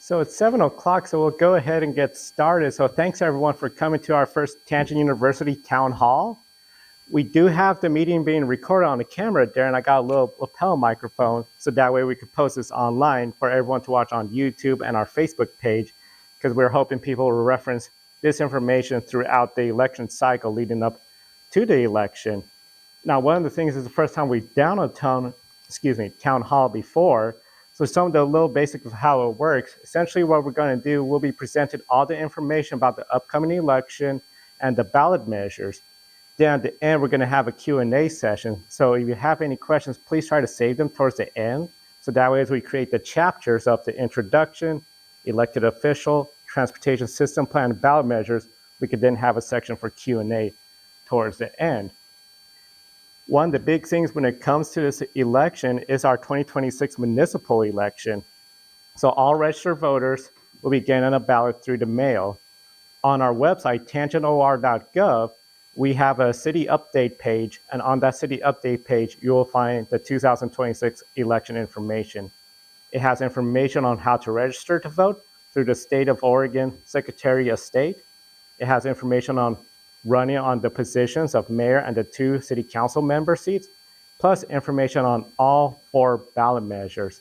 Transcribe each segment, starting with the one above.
So it's 7 o'clock, so we'll go ahead and get started. So thanks everyone for coming to our first Tangent University Town Hall. We do have the meeting being recorded on the camera there, and I got a little lapel microphone, so that way we could post this online for everyone to watch on YouTube and our Facebook page, because we're hoping people will reference this information throughout the election cycle leading up to the election. Now, one of the things is the first time we've done a town hall before. So some of the little basics of how it works. Essentially what we're going to do, we'll be presented all the information about the upcoming election and the ballot measures. Then at the end, we're going to have a Q&A session. So if you have any questions, please try to save them towards the end. So that way as we create the chapters of the introduction, elected official, transportation system plan, and ballot measures, we could then have a section for Q&A towards the end. One of the big things when it comes to this election is our 2026 municipal election. So all registered voters will be getting a ballot through the mail. On our website, tangentor.gov, we have a city update page, and on that city update page, you will find the 2026 election information. It has information on how to register to vote through the State of Oregon Secretary of State. It has information on running on the positions of mayor and the 2 city council member seats, plus information on all 4 ballot measures.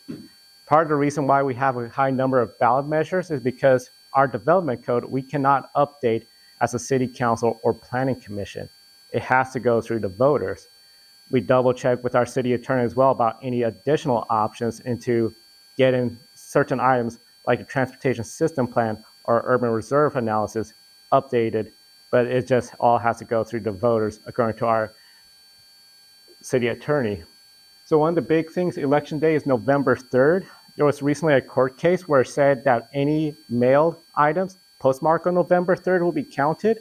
Part of the reason why we have a high number of ballot measures is because our development code, we cannot update as a city council or planning commission. It has to go through the voters. We double check with our city attorney as well about any additional options into getting certain items like the transportation system plan or urban reserve analysis updated, but it just all has to go through the voters according to our city attorney. So one of the big things, election day is November 3rd. There was recently a court case where it said that any mailed items postmarked on November 3rd will be counted.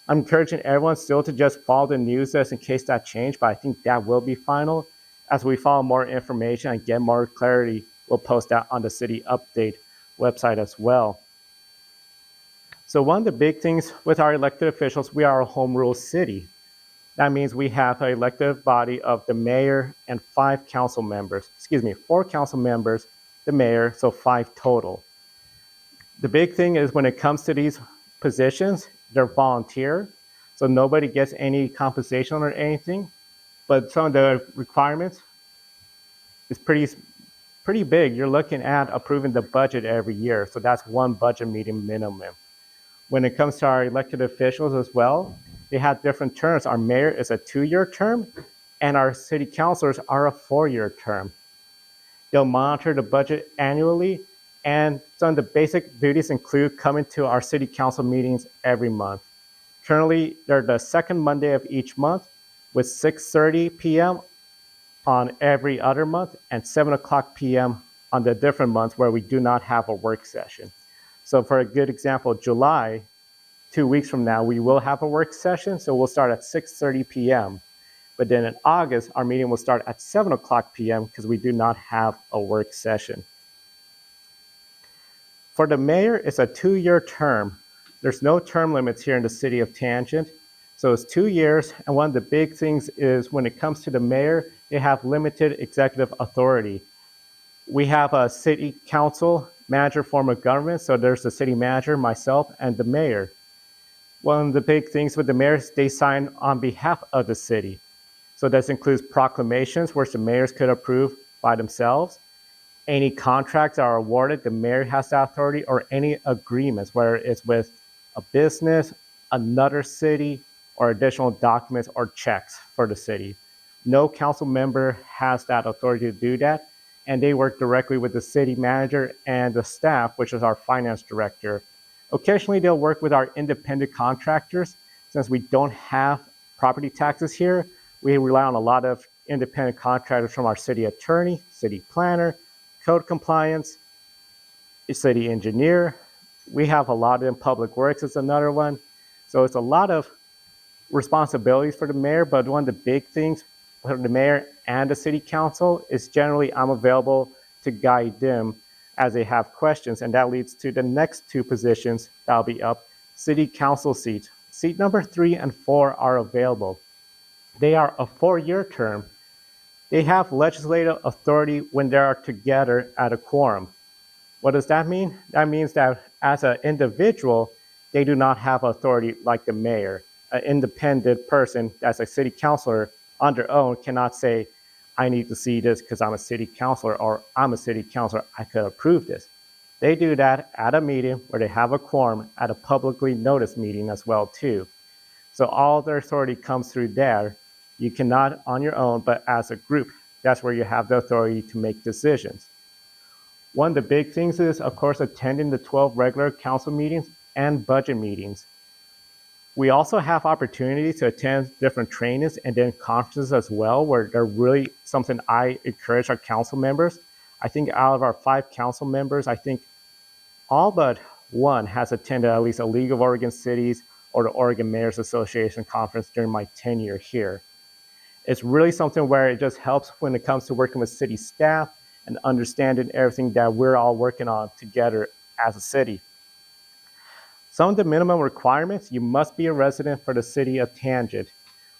I'm encouraging everyone still to just follow the news just in case that changed, but I think that will be final. As we follow more information and get more clarity, we'll post that on the city update website as well. So one of the big things with our elected officials, we are a home rule city. That means we have an elected body of the mayor and 4 council members, the mayor, so 5 total. The big thing is when it comes to these positions, they're volunteer, so nobody gets any compensation or anything, but some of the requirements is pretty big. You're looking at approving the budget every year, so that's 1 budget meeting minimum. When it comes to our elected officials as well, they have different terms. Our mayor is a 2-year term, and our city councilors are a 4-year term. They'll monitor the budget annually, and some of the basic duties include coming to our city council meetings every month. Currently, they're the 2nd Monday of each month with 6:30 p.m. on every other month and 7 o'clock p.m. on the different months where we do not have a work session. So for a good example, July, 2 weeks from now, we will have a work session, so we'll start at 6:30 p.m. But then in August, our meeting will start at 7 o'clock p.m. because we do not have a work session. For the mayor, it's a 2-year term. There's no term limits here in the city of Tangent, so it's 2 years, and one of the big things is when it comes to the mayor, they have limited executive authority. We have a city council manager form of government, so there's the city manager, myself, and the mayor. One of the big things with the mayors, they sign on behalf of the city. So this includes proclamations, which the mayors could approve by themselves. Any contracts are awarded, the mayor has the authority, or any agreements, whether it's with a business, another city, or additional documents or checks for the city. No council member has that authority to do that, and they work directly with the city manager and the staff, which is our finance director. Occasionally, they'll work with our independent contractors. Since we don't have property taxes here, we rely on a lot of independent contractors from our city attorney, city planner, code compliance, city engineer. We have a lot in public works is another one. So it's a lot of responsibilities for the mayor, but one of the big things for the mayor and the city council is generally I'm available to guide them as they have questions, and that leads to the next 2 positions that'll be up. City council seats. Seat number 3 and 4 are available. They are a 4-year term. They have legislative authority when they are together at a quorum. What does that mean? That means that as an individual, they do not have authority like the mayor. An independent person, as a city councilor, on their own cannot say, I need to see this because I'm a city councilor, or I'm a city councilor, I could approve this. They do that at a meeting where they have a quorum at a publicly noticed meeting as well too. So all their authority comes through there. You cannot on your own, but as a group, that's where you have the authority to make decisions. One of the big things is, of course, attending the 12 regular council meetings and budget meetings. We also have opportunities to attend different trainings and then conferences as well, where they're really something I encourage our council members. I think out of our 5 council members, I think all but one has attended at least a League of Oregon Cities or the Oregon Mayors Association conference during my tenure here. It's really something where it just helps when it comes to working with city staff and understanding everything that we're all working on together as a city. Some of the minimum requirements: you must be a resident for the city of Tangent.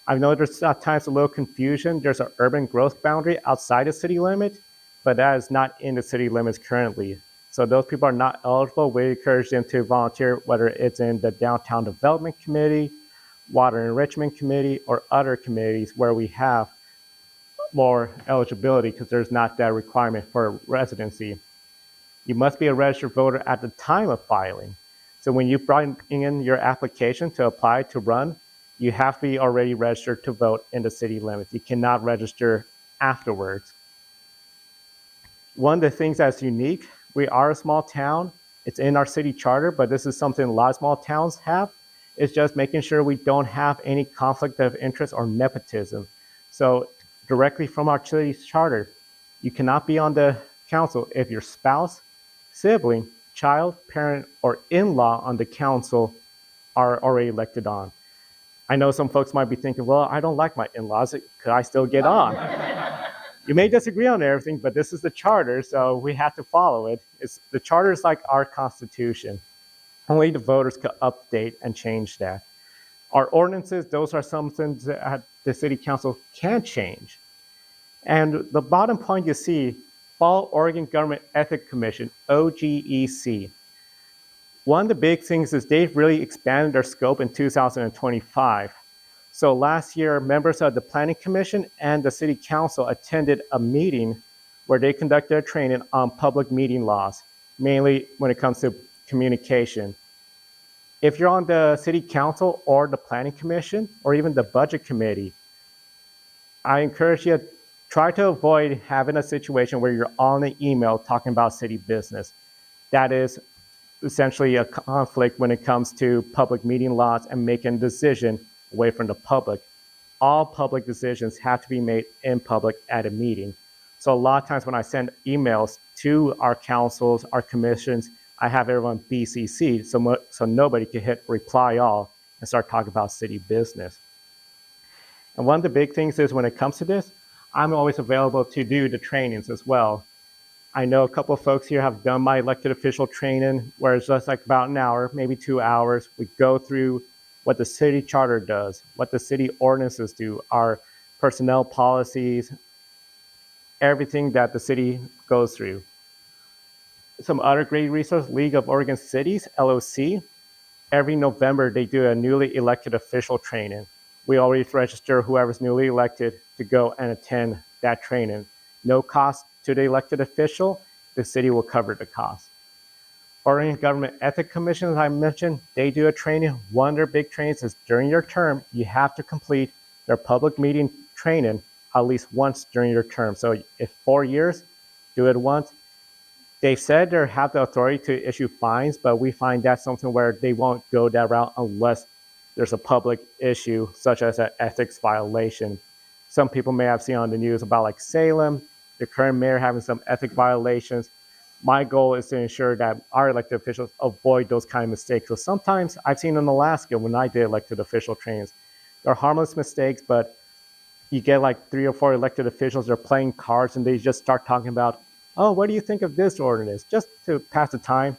I've noticed at times a little confusion. There's an urban growth boundary outside the city limit, but that is not in the city limits currently. So those people are not eligible. We encourage them to volunteer, whether it's in the Downtown Development Committee, Water Enrichment Committee, or other committees where we have more eligibility because there's not that requirement for residency. You must be a registered voter at the time of filing. So when you bring in your application to apply to run, you have to be already registered to vote in the city limits. You cannot register afterwards. One of the things that's unique, we are a small town. It's in our city charter, but this is something a lot of small towns have. It's just making sure we don't have any conflict of interest or nepotism. So directly from our city charter, you cannot be on the council if your spouse, sibling, child, parent, or in-law on the council are already elected on. I know some folks might be thinking, well, I don't like my in-laws. Could I still get on? You may disagree on everything, but this is the charter, so we have to follow it. The charter is like our Constitution. Only the voters could update and change that. Our ordinances, those are something that the city council can change. And the bottom point you see, Fall Oregon Government Ethics Commission, OGEC. One of the big things is they've really expanded their scope in 2025. So last year, members of the Planning Commission and the City Council attended a meeting where they conducted a training on public meeting laws, mainly when it comes to communication. If you're on the City Council or the Planning Commission or even the Budget Committee, I encourage you to try to avoid having a situation where you're on an email talking about city business. That is essentially a conflict when it comes to public meeting laws and making a decision away from the public. All public decisions have to be made in public at a meeting. So a lot of times when I send emails to our councils, our commissions, I have everyone BCC'd so nobody can hit reply all and start talking about city business. And one of the big things is when it comes to this, I'm always available to do the trainings as well. I know a couple of folks here have done my elected official training, where it's just like about an hour, maybe 2 hours. We go through what the city charter does, what the city ordinances do, our personnel policies, everything that the city goes through. Some other great resources, League of Oregon Cities, LOC. Every November, they do a newly elected official training. We always register whoever's newly elected to go and attend that training. No cost to the elected official. The city will cover the cost. Oregon Government Ethics Commission, as I mentioned, they do a training. One of their big trainings is during your term, you have to complete their public meeting training at least once during your term. So if 4 years, do it once. They've said they have the authority to issue fines, but we find that's something where they won't go that route unless there's a public issue, such as an ethics violation. Some people may have seen on the news about like Salem, the current mayor having some ethic violations. My goal is to ensure that our elected officials avoid those kind of mistakes. So sometimes I've seen in Alaska when I did elected official trainings, they're harmless mistakes, but you get like 3 or 4 elected officials, they're playing cards and they just start talking about, oh, what do you think of this ordinance? Just to pass the time.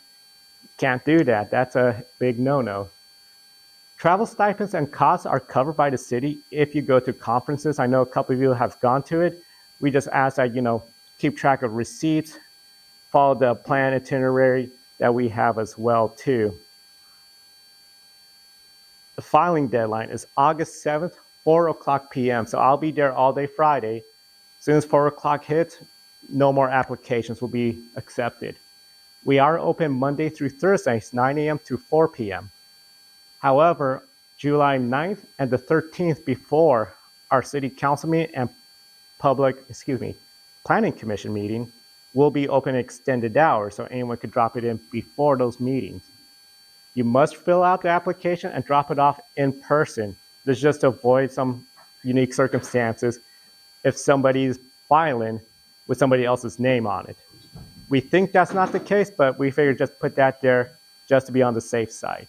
Can't do that. That's a big no-no. Travel stipends and costs are covered by the city if you go to conferences. I know a couple of you have gone to it. We just ask that, keep track of receipts. follow the plan itinerary that we have as well too. The filing deadline is August 7th, 4 o'clock p.m. So I'll be there all day Friday. As soon as 4 o'clock hits, no more applications will be accepted. We are open Monday through Thursdays, 9 a.m. to 4 p.m. However, July 9th and the 13th before our city council meeting and planning commission meeting will be open extended hours, so anyone could drop it in before those meetings. You must fill out the application and drop it off in person. This is just to avoid some unique circumstances if somebody's filing with somebody else's name on it. We think that's not the case, but we figured just put that there just to be on the safe side.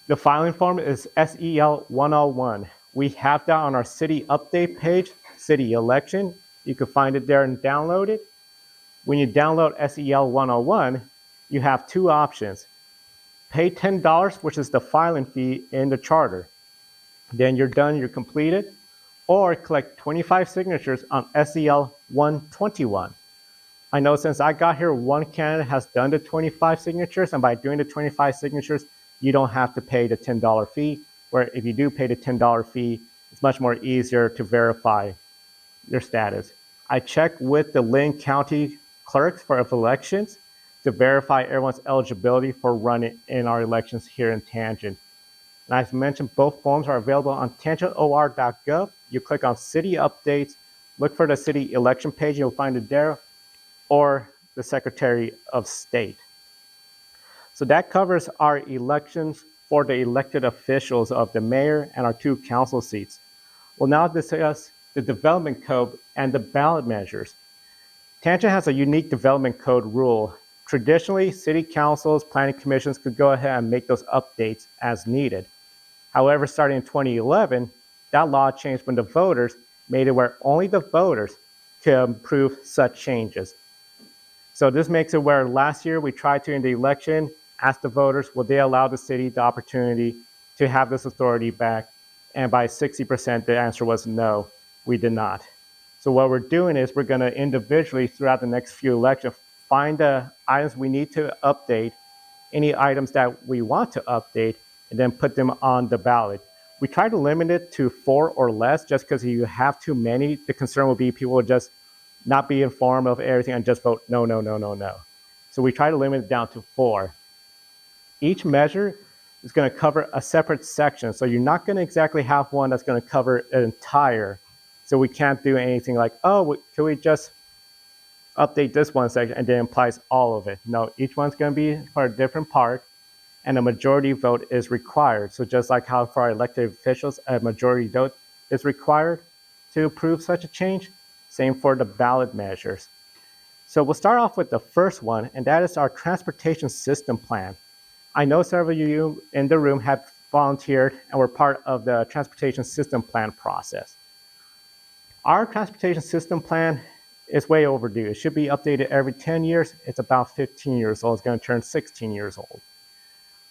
The filing form is SEL 101. We have that on our city update page, city election. You can find it there and download it. When you download SEL 101, you have two options. Pay $10, which is the filing fee in the charter. Then you're done, you're completed. Or collect 25 signatures on SEL 121. I know since I got here, one candidate has done the 25 signatures, and by doing the 25 signatures, you don't have to pay the $10 fee, where if you do pay the $10 fee, it's much more easier to verify your status. I checked with the Lynn County clerks for elections to verify everyone's eligibility for running in our elections here in Tangent. And as mentioned, both forms are available on tangentor.gov. You click on City Updates, look for the city election page, you'll find it there, or the Secretary of State. So that covers our elections for the elected officials of the mayor and our 2 council seats. We'll now discuss the development code and the ballot measures. Tangent has a unique development code rule. Traditionally, city councils, planning commissions could go ahead and make those updates as needed. However, starting in 2011, that law changed when the voters made it where only the voters could approve such changes. So this makes it where last year we tried to, in the election, ask the voters, will they allow the city the opportunity to have this authority back? And by 60%, the answer was no, we did not. So what we're doing is we're going to individually, throughout the next few elections, find the items we need to update, any items that we want to update, and then put them on the ballot. We try to limit it to 4 or less, just because if you have too many, the concern will be people will just not be informed of everything and just vote no, no, no, no, no. So we try to limit it down to 4. Each measure is going to cover a separate section. So you're not going to exactly have one that's going to cover an entire. So we can't do anything like, oh, can we just update this one section and then implies all of it. No, each one's going to be for a different part, and a majority vote is required. So just like how for our elected officials, a majority vote is required to approve such a change, same for the ballot measures. So we'll start off with the first one, and that is our transportation system plan. I know several of you in the room have volunteered and were part of the transportation system plan process. Our transportation system plan is way overdue. It should be updated every 10 years. It's about 15 years old. It's going to turn 16 years old.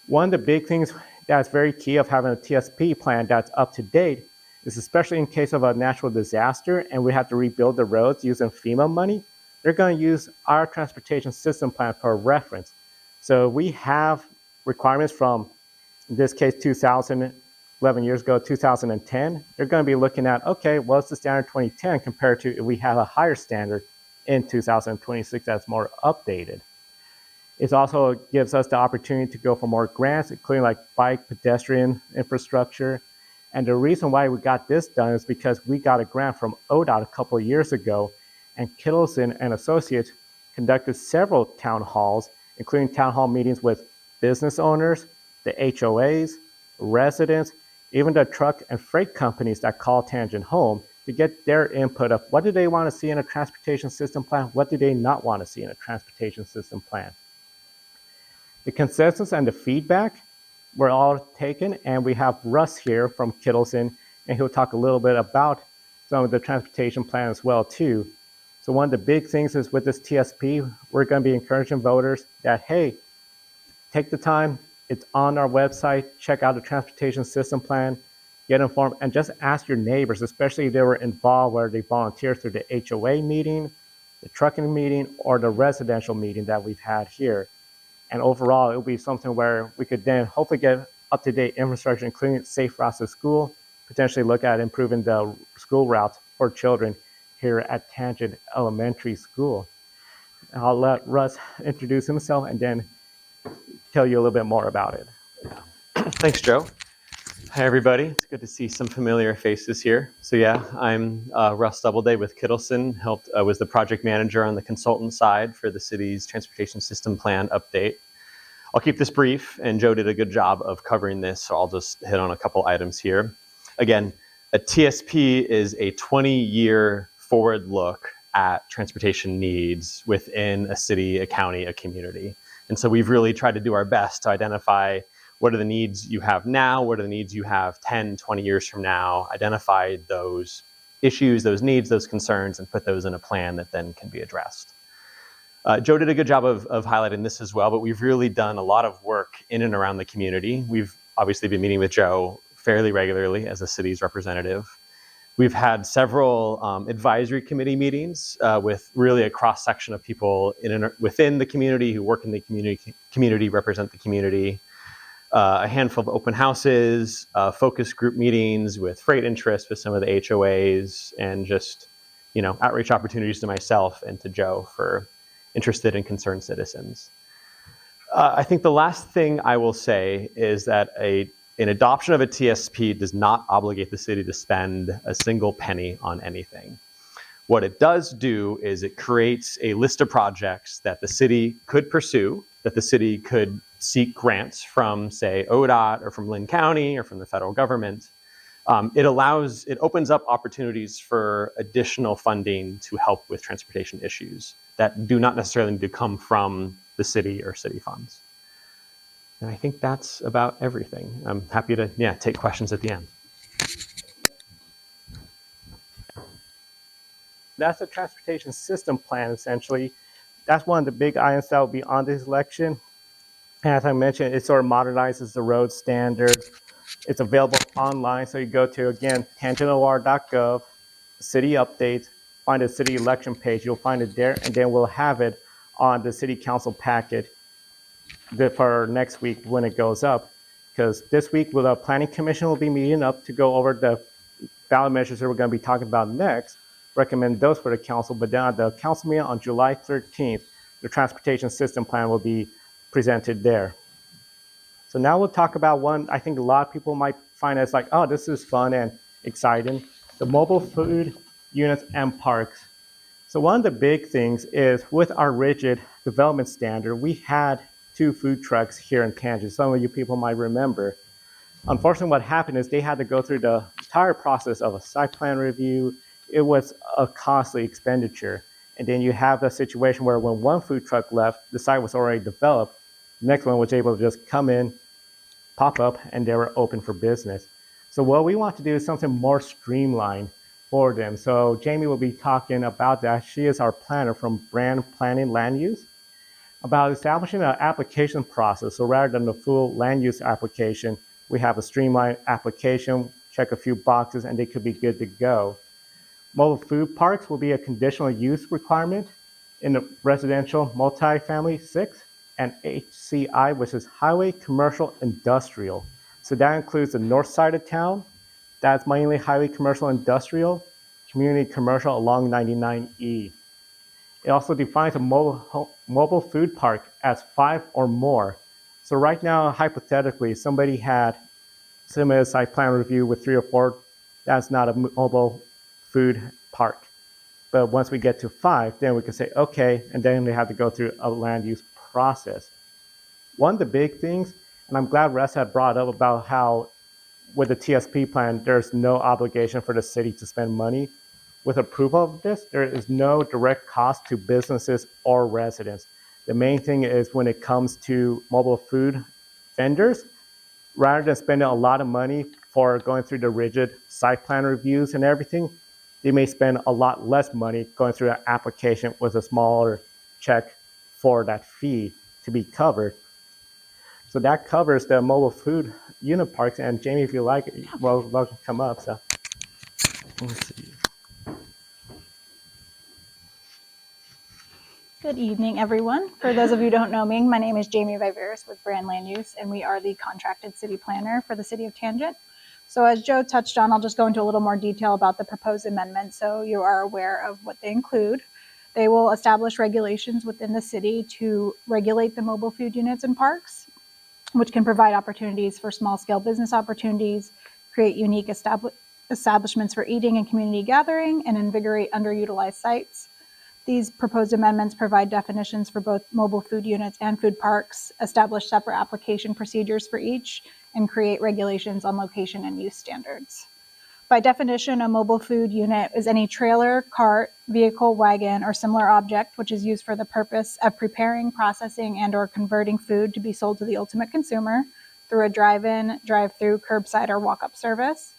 One of the big things that's very key of having a TSP plan that's up to date is, especially in case of a natural disaster and we have to rebuild the roads using FEMA money, they're going to use our transportation system plan for reference. So we have requirements from, in this case, 11 years ago, 2010. They're going to be looking at, okay, what's the standard 2010 compared to if we have a higher standard in 2026 that's more updated. It also gives us the opportunity to go for more grants, including like bike pedestrian infrastructure. And the reason why we got this done is because we got a grant from ODOT a couple of years ago, and Kittleson and Associates conducted several town halls, including town hall meetings with business owners, the HOAs, residents, even the truck and freight companies that call Tangent home to get their input of what do they want to see in a transportation system plan, what do they not want to see in a transportation system plan. The consensus and the feedback were all taken, and we have Russ here from Kittleson, and he'll talk a little bit about some of the transportation plan as well too. So one of the big things is with this TSP, we're going to be encouraging voters that, hey, take the time, it's on our website, check out the transportation system plan, get informed, and just ask your neighbors, especially if they were involved where they volunteered through the HOA meeting the trucking meeting or the residential meeting that we've had here. And overall, it'll be something where we could then hopefully get up-to-date infrastructure, including safe routes to school, potentially look at improving the school routes for children here at Tangent Elementary School. I'll let Russ introduce himself and then tell you a little bit more about it. Thanks, Joe. Hi, everybody. It's good to see some familiar faces here. So yeah, I'm Russ Doubleday with Kittleson. Was the project manager on the consultant side for the city's transportation system plan update. I'll keep this brief, and Joe did a good job of covering this, so I'll just hit on a couple items here. Again, a TSP is a 20-year forward look at transportation needs within a city, a county, a community. And so we've really tried to do our best to identify what are the needs you have now, what are the needs you have 10, 20 years from now, identify those issues, those needs, those concerns, and put those in a plan that then can be addressed. Joe did a good job of highlighting this as well, but we've really done a lot of work in and around the community. We've obviously been meeting with Joe fairly regularly as the city's representative. We've had several advisory committee meetings with really a cross-section of people within the community who work in the community, represent the community. A handful of open houses, focus group meetings with freight interests with some of the HOAs, and just, outreach opportunities to myself and to Joe for interested and concerned citizens. I think the last thing I will say is that an adoption of a TSP does not obligate the city to spend a single penny on anything. What it does do is it creates a list of projects that the city could pursue, that the city could seek grants from, say, ODOT or from Lynn County or from the federal government. It opens up opportunities for additional funding to help with transportation issues that do not necessarily need to come from the city or city funds. And I think that's about everything. I'm happy to take questions at the end. That's the transportation system plan, essentially. That's one of the big items that will be on this election. And as I mentioned, it sort of modernizes the road standards. It's available online, so you go to, again, tangentor.gov, city updates, find the city election page. You'll find it there, and then we'll have it on the city council packet for next week when it goes up. Because this week, the planning commission will be meeting up to go over the ballot measures that we're going to be talking about next, recommend those for the council. But then at the council meeting on July 13th, the transportation system plan will be presented there. So now we'll talk about one I think a lot of people might find as like, oh, this is fun and exciting, the mobile food units and parks. So one of the big things is with our rigid development standard, we had 2 food trucks here in Tangent. Some of you people might remember. Unfortunately, what happened is they had to go through the entire process of a site plan review. It was a costly expenditure. And then you have a situation where when one food truck left, the site was already developed. The next one was able to just come in, pop up, and they were open for business. So what we want to do is something more streamlined for them. So Jamie will be talking about that. She is our planner from Brand Planning Land Use, about establishing an application process. So rather than the full land use application, we have a streamlined application, check a few boxes, and they could be good to go. Mobile food parks will be a conditional use requirement in the residential multifamily 6 and HCI, which is highway commercial industrial. So that includes the north side of town. That's mainly highway commercial industrial, community commercial along 99E. It also defines a mobile food park as 5 or more. So right now, hypothetically, somebody had submitted a site plan review with 3 or 4. That's not a mobile food park. But once we get to 5, then we can say, okay, and then they have to go through a land use process. One of the big things, and I'm glad Russ had brought up about how with the TSP plan, there's no obligation for the city to spend money. With approval of this, there is no direct cost to businesses or residents. The main thing is when it comes to mobile food vendors, rather than spending a lot of money for going through the rigid site plan reviews and everything, they may spend a lot less money going through an application with a smaller check for that fee to be covered. So that covers the mobile food unit parks. And Jamie, if you like, well, welcome to come up. So let's see. Good evening, everyone. For those of you who don't know me, my name is Jamie Viveris with Brand Land Use, and we are the contracted city planner for the city of Tangent. So as Joe touched on, I'll just go into a little more detail about the proposed amendments so you are aware of what they include. They will establish regulations within the city to regulate the mobile food units in parks, which can provide opportunities for small-scale business opportunities, create unique establishments for eating and community gathering, and invigorate underutilized sites. These proposed amendments provide definitions for both mobile food units and food parks, establish separate application procedures for each, and create regulations on location and use standards. By definition, a mobile food unit is any trailer, cart, vehicle, wagon, or similar object which is used for the purpose of preparing, processing, and/or converting food to be sold to the ultimate consumer through a drive-in, drive-through, curbside, or walk-up service.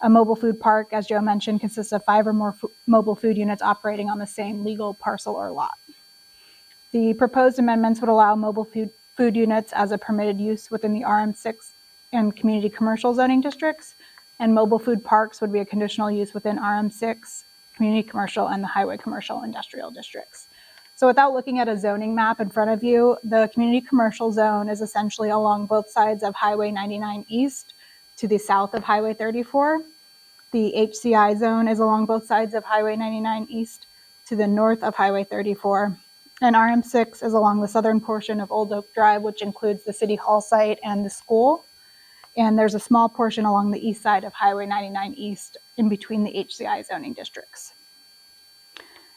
A mobile food park, as Joe mentioned, consists of 5 or more mobile food units operating on the same legal parcel or lot. The proposed amendments would allow mobile food units as a permitted use within the RM6 and community commercial zoning districts, and mobile food parks would be a conditional use within RM6, community commercial, and the highway commercial industrial districts. So without looking at a zoning map in front of you, the community commercial zone is essentially along both sides of Highway 99 East to the south of Highway 34. The HCI zone is along both sides of Highway 99 East to the north of Highway 34. And RM6 is along the southern portion of Old Oak Drive, which includes the City Hall site and the school. And there's a small portion along the east side of Highway 99 East in between the HCI zoning districts.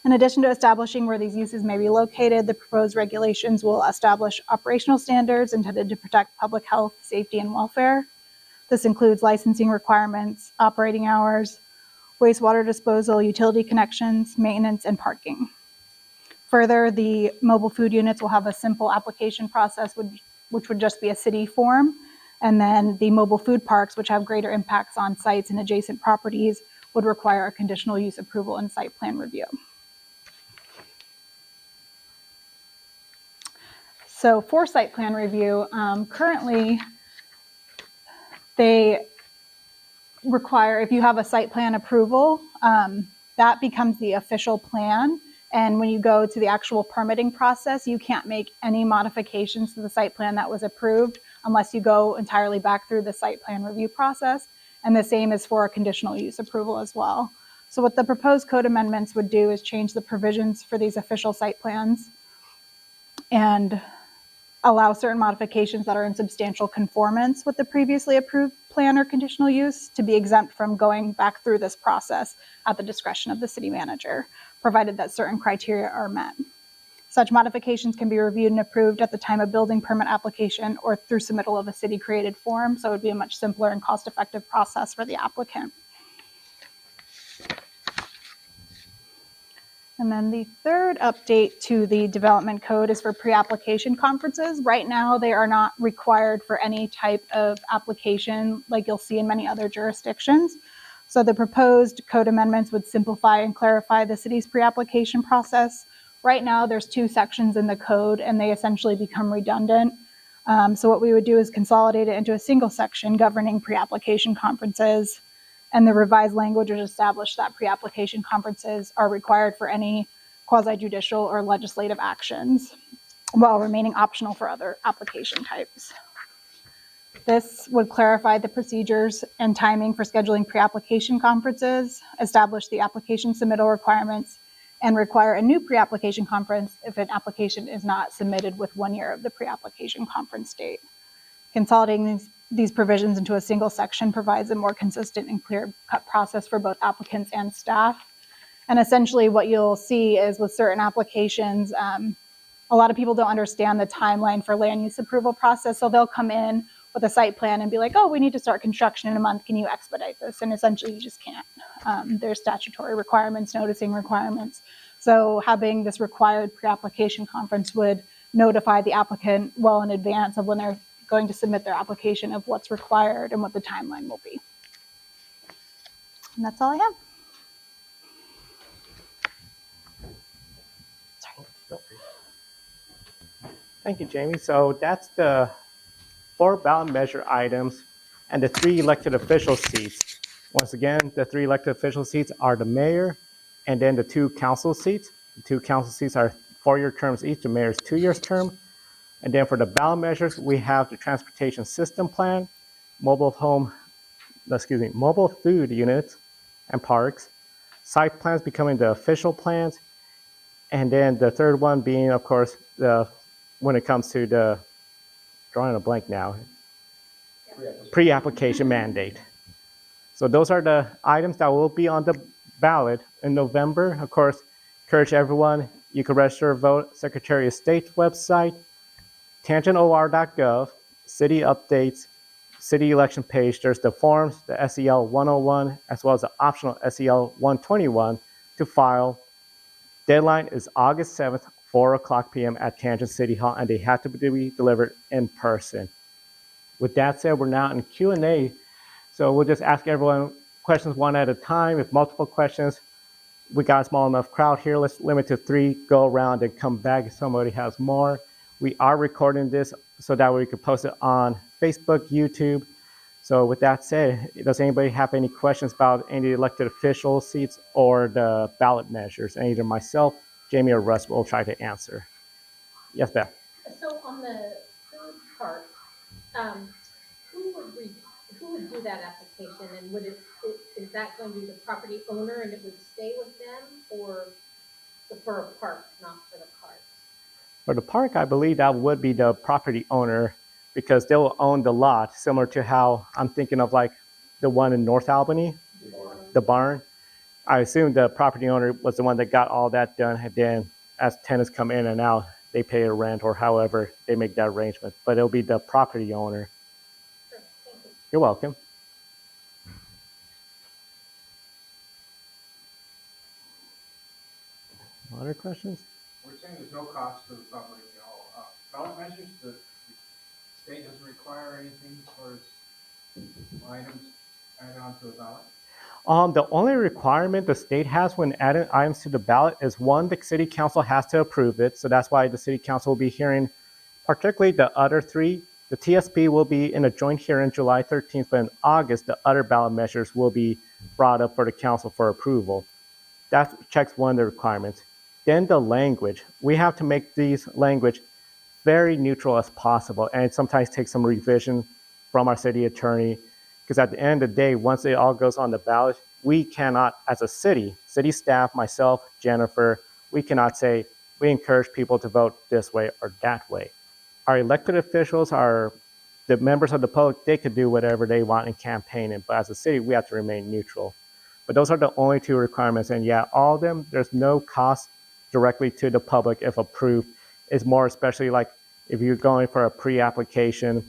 In addition to establishing where these uses may be located, the proposed regulations will establish operational standards intended to protect public health, safety, and welfare. This includes licensing requirements, operating hours, wastewater disposal, utility connections, maintenance, and parking. Further, the mobile food units will have a simple application process, which would just be a city form. And then the mobile food parks, which have greater impacts on sites and adjacent properties, would require a conditional use approval and site plan review. So for site plan review, currently, they require, if you have a site plan approval, that becomes the official plan. And when you go to the actual permitting process, you can't make any modifications to the site plan that was approved unless you go entirely back through the site plan review process. And the same is for a conditional use approval as well. So what the proposed code amendments would do is change the provisions for these official site plans and allow certain modifications that are in substantial conformance with the previously approved plan or conditional use to be exempt from going back through this process at the discretion of the city manager, provided that certain criteria are met. Such modifications can be reviewed and approved at the time of building permit application or through submittal of a city-created form, so it would be a much simpler and cost-effective process for the applicant. And then the third update to the development code is for pre-application conferences. Right now, they are not required for any type of application like you'll see in many other jurisdictions. So the proposed code amendments would simplify and clarify the city's pre-application process. Right now, there's 2 sections in the code and they essentially become redundant. So what we would do is consolidate it into a single section governing pre-application conferences. And the revised language would establish that pre-application conferences are required for any quasi-judicial or legislative actions, while remaining optional for other application types. This would clarify the procedures and timing for scheduling pre-application conferences, establish the application submittal requirements, and require a new pre-application conference if an application is not submitted with 1 year of the pre-application conference date. Consolidating these provisions into a single section provides a more consistent and clear-cut process for both applicants and staff. And essentially what you'll see is with certain applications, a lot of people don't understand the timeline for land use approval process. So they'll come in with a site plan and be like, oh, we need to start construction in a month. Can you expedite this? And essentially you just can't. There's statutory requirements, noticing requirements. So having this required pre-application conference would notify the applicant well in advance of when they're going to submit their application of what's required and what the timeline will be. And that's all I have. Sorry. Thank you, Jamie. So that's the 4 ballot measure items and the 3 elected official seats. Once again, the 3 elected official seats are the mayor and then the 2 council seats. The 2 council seats are 4-year terms each. The mayor's 2 years term. And then for the ballot measures, we have the transportation system plan, mobile food units and parks, site plans becoming the official plans, and then the third one being, of course, when it comes to the, drawing a blank now, pre-application mandate. So those are the items that will be on the ballot in November. Of course, encourage everyone, you can register to vote, Secretary of State's website, tangentor.gov, city updates, city election page. There's the forms, the SEL 101, as well as the optional SEL 121 to file. Deadline is August 7th, 4:00 p.m. at Tangent City Hall, and they have to be delivered in person. With that said, we're now in Q&A. So we'll just ask everyone questions one at a time. If multiple questions, we got a small enough crowd here. Let's limit to 3, go around and come back if somebody has more. We are recording this so that we can post it on Facebook, YouTube. So with that said, does anybody have any questions about any elected official seats or the ballot measures? And either myself, Jamie, or Russ will try to answer. Yes, Beth. So on the food part, who would do that application, and is that going to be the property owner and it would stay with them, or for a park, not for the cars? For the park, I believe that would be the property owner because they'll own the lot, similar to how I'm thinking of like the one in North Albany, the barn. I assume the property owner was the one that got all that done, and then as tenants come in and out, they pay a rent or however they make that arrangement. But it'll be the property owner. Sure, thank you. You're welcome. Other questions? We're saying there's no cost to the public at all. Ballot measures, the state doesn't require anything as far as items added onto a ballot? The only requirement the state has when adding items to the ballot is one, the city council has to approve it. So that's why the city council will be hearing particularly the other 3. The TSP will be in a joint hearing July 13th, but in August, the other ballot measures will be brought up for the council for approval. That checks one of the requirements. Then the language. We have to make these language very neutral as possible, and it sometimes takes some revision from our city attorney, because at the end of the day, once it all goes on the ballot, we cannot, as a city staff, myself, Jennifer, we cannot say, we encourage people to vote this way or that way. Our elected officials are the members of the public, they could do whatever they want in campaigning, but as a city, we have to remain neutral. But those are the only 2 requirements, and yeah, all of them, there's no cost directly to the public if approved. It's more especially like if you're going for a pre-application,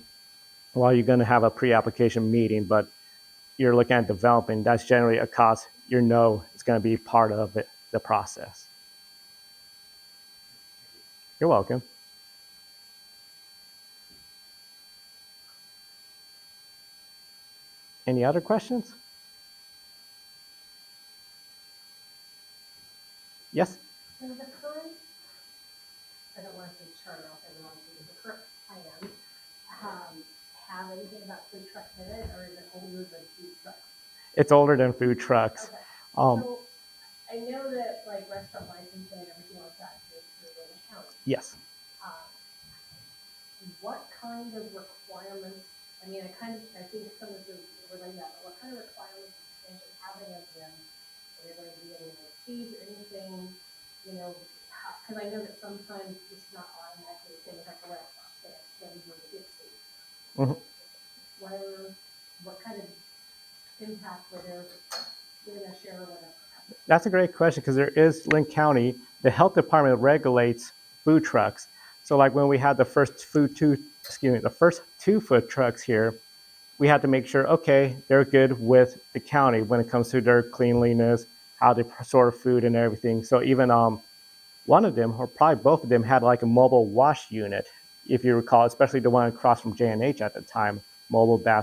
well, you're going to have a pre-application meeting, but you're looking at developing, that's generally a cost it's going to be part of it, the process. You're welcome. Any other questions? Yes? So the current, I don't want to say chart off everyone, the current plan, have anything about food trucks in it, or is it older than food trucks? It's older than food trucks. Okay. Um, So I know that like restaurant licensing and everything like that goes through the county. yes. What kind of requirements, I mean, I think some of this is related to that, but what kind of requirements is potentially having of them? Are there going to be any like fees or anything, because I know that sometimes it's not automatically the same as like a restaurant, so that is really good food. Mhm. What kind of impact were there doing a share or whatever? That's a great question because there is Linn County, the health department regulates food trucks. So like when we had the first the first 2 food trucks here, we had to make sure, okay, they're good with the county when it comes to their cleanliness, how they sort food and everything. So even one of them, or probably both of them, had like a mobile wash unit, if you recall, especially the one across from J&H at the time, mobile bath